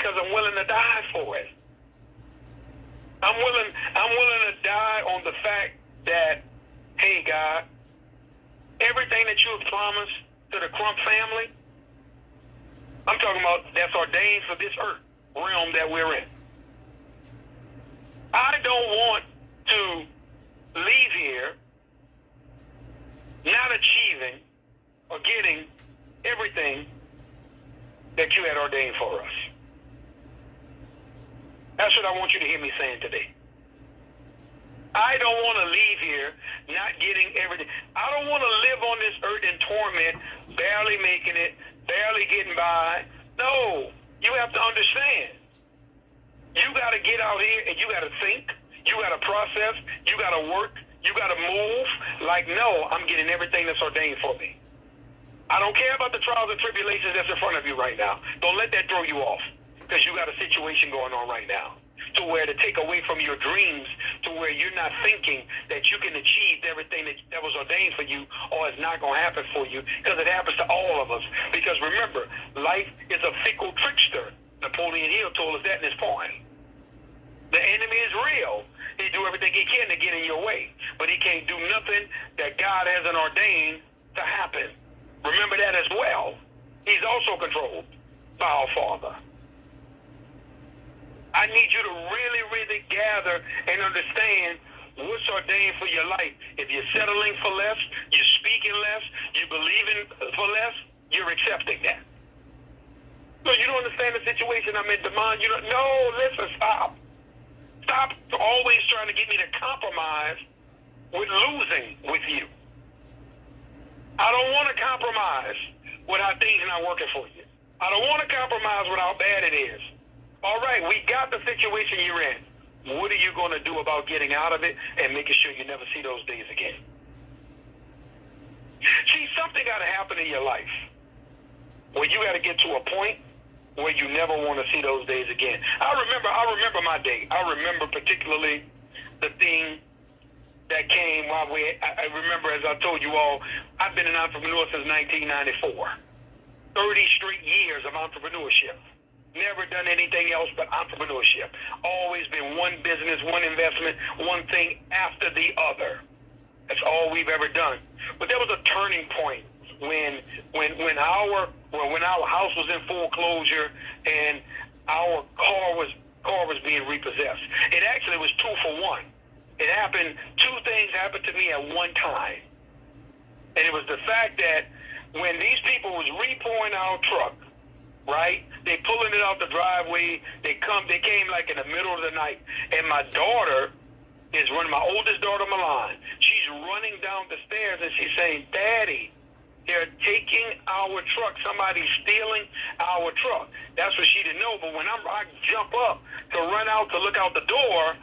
because I'm willing to die for it. I'm willing to die on the fact that, hey, God, everything that you have promised to the Crump family, I'm talking about that's ordained for this earth realm that we're in. I don't want to leave here not achieving or getting everything that you had ordained for us. That's what I want you to hear me saying today. I don't want to leave here not getting everything. I don't want to live on this earth in torment, barely making it, barely getting by. No, you have to understand. You got to get out here and you got to think. You got to process. You got to work. You got to move. Like, no, I'm getting everything that's ordained for me. I don't care about the trials and tribulations that's in front of you right now. Don't let that throw you off, because you got a situation going on right now to where to take away from your dreams, to where you're not thinking that you can achieve everything that was ordained for you, or it's not going to happen for you, because it happens to all of us. Because remember, life is a fickle trickster. Napoleon Hill told us that in his poem. The enemy is real. He do everything he can to get in your way, but he can't do nothing that God hasn't ordained to happen. Remember that as well. He's also controlled by our Father. I need you to really, really gather and understand what's ordained for your life. If you're settling for less, you're speaking less, you're believing for less, you're accepting that. So you don't understand the situation I'm in, Demond. You don't. No, listen, stop. Stop always trying to get me to compromise with losing with you. I don't want to compromise with how things are not working for you. I don't want to compromise with how bad it is. All right, we got the situation you're in. What are you going to do about getting out of it and making sure you never see those days again? See, something got to happen in your life where you got to get to a point where you never want to see those days again. I remember my day. I remember particularly the thing that came while I remember, as I told you all, I've been an entrepreneur since 1994. 30 straight years of entrepreneurship. Never done anything else but entrepreneurship. Always been one business, one investment, one thing after the other. That's all we've ever done. But there was a turning point when our house was in foreclosure and our car was being repossessed. It actually was 2 for 1. It happened, 2 things happened to me at one time. And it was the fact that when these people was repoing our truck, right? They pulling it out the driveway. They came like in the middle of the night. And my daughter is running, my oldest daughter, Milan. She's running down the stairs and she's saying, Daddy, they're taking our truck. Somebody's stealing our truck. That's what she didn't know. But when I jump up to run out to look out the door,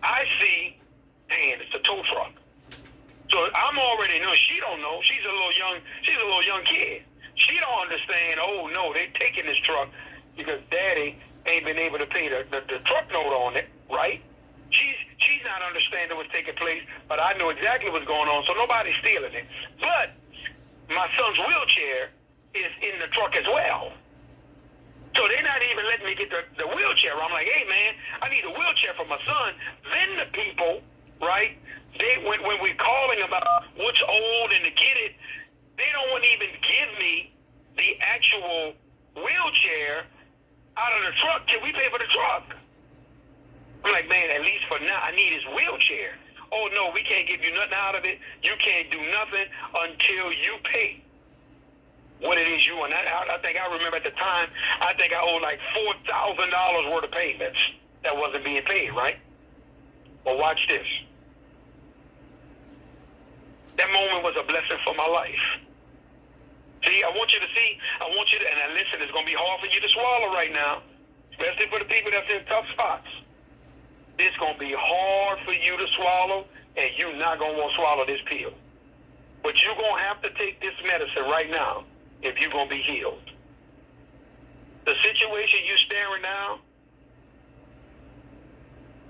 I see, man, it's a tow truck. So I'm already know. She don't know. She's a little young kid. She don't understand, oh no, they're taking this truck because Daddy ain't been able to pay the truck note on it, right? She's not understanding what's taking place, but I know exactly what's going on, so nobody's stealing it. But my son's wheelchair is in the truck as well. So they're not even letting me get the wheelchair. I'm like, hey man, I need a wheelchair for my son. Then the people, right, when we're calling about what's old and to get it, they don't want to even give me the actual wheelchair out of the truck till we pay for the truck. I'm like, man, at least for now, I need his wheelchair. Oh, no, we can't give you nothing out of it. You can't do nothing until you pay what it is you want. I think I remember at the time, I think I owed like $4,000 worth of payments that wasn't being paid, right? Well, watch this. That moment was a blessing for my life. See, I want you to see, and listen, it's going to be hard for you to swallow right now, especially for the people that's in tough spots. It's going to be hard for you to swallow, and you're not going to want to swallow this pill. But you're going to have to take this medicine right now if you're going to be healed. The situation you're staring now,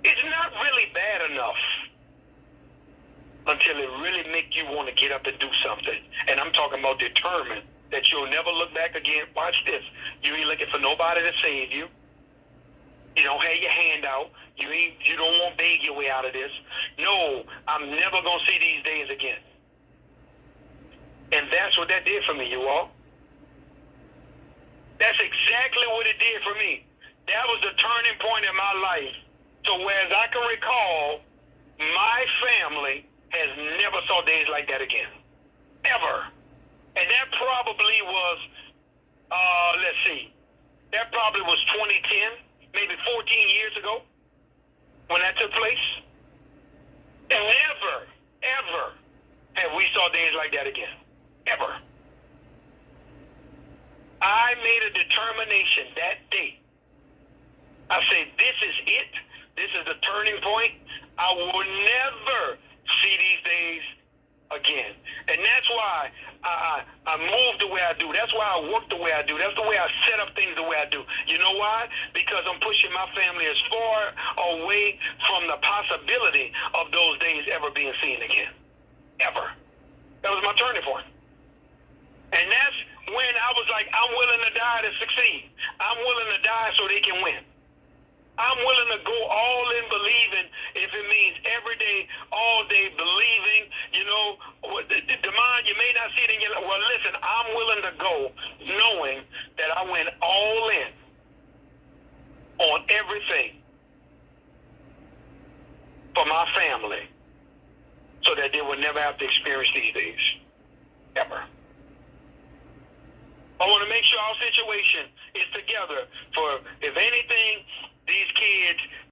it's not really bad enough until it really make you want to get up and do something. And I'm talking about determined that you'll never look back again. Watch this. You ain't looking for nobody to save you. You don't have your hand out. You don't want to beg your way out of this. No, I'm never going to see these days again. And that's what that did for me, you all. That's exactly what it did for me. That was the turning point in my life. So whereas I can recall, my family has never saw days like that again. Ever. And that probably was, let's see, that probably was 2010, maybe 14 years ago when that took place. And never, ever have we saw days like that again. Ever. I made a determination that day. I said, this is it. This is the turning point. I will never see these days again. And that's why I move the way I do. That's why I work the way I do. That's the way I set up things the way I do. You know why? Because I'm pushing my family as far away from the possibility of those days ever being seen again. Ever. That was my turning point. And that's when I was like, I'm willing to die to succeed. I'm willing to die so they can win. I'm willing to go all in believing, if it means every day, all day believing, you know, Demond, you may not see it in your life. Well, listen, I'm willing to go knowing that I went all in on everything for my family so that they would never have to experience these days, ever. I want to make sure our situation is together for, if anything, these kids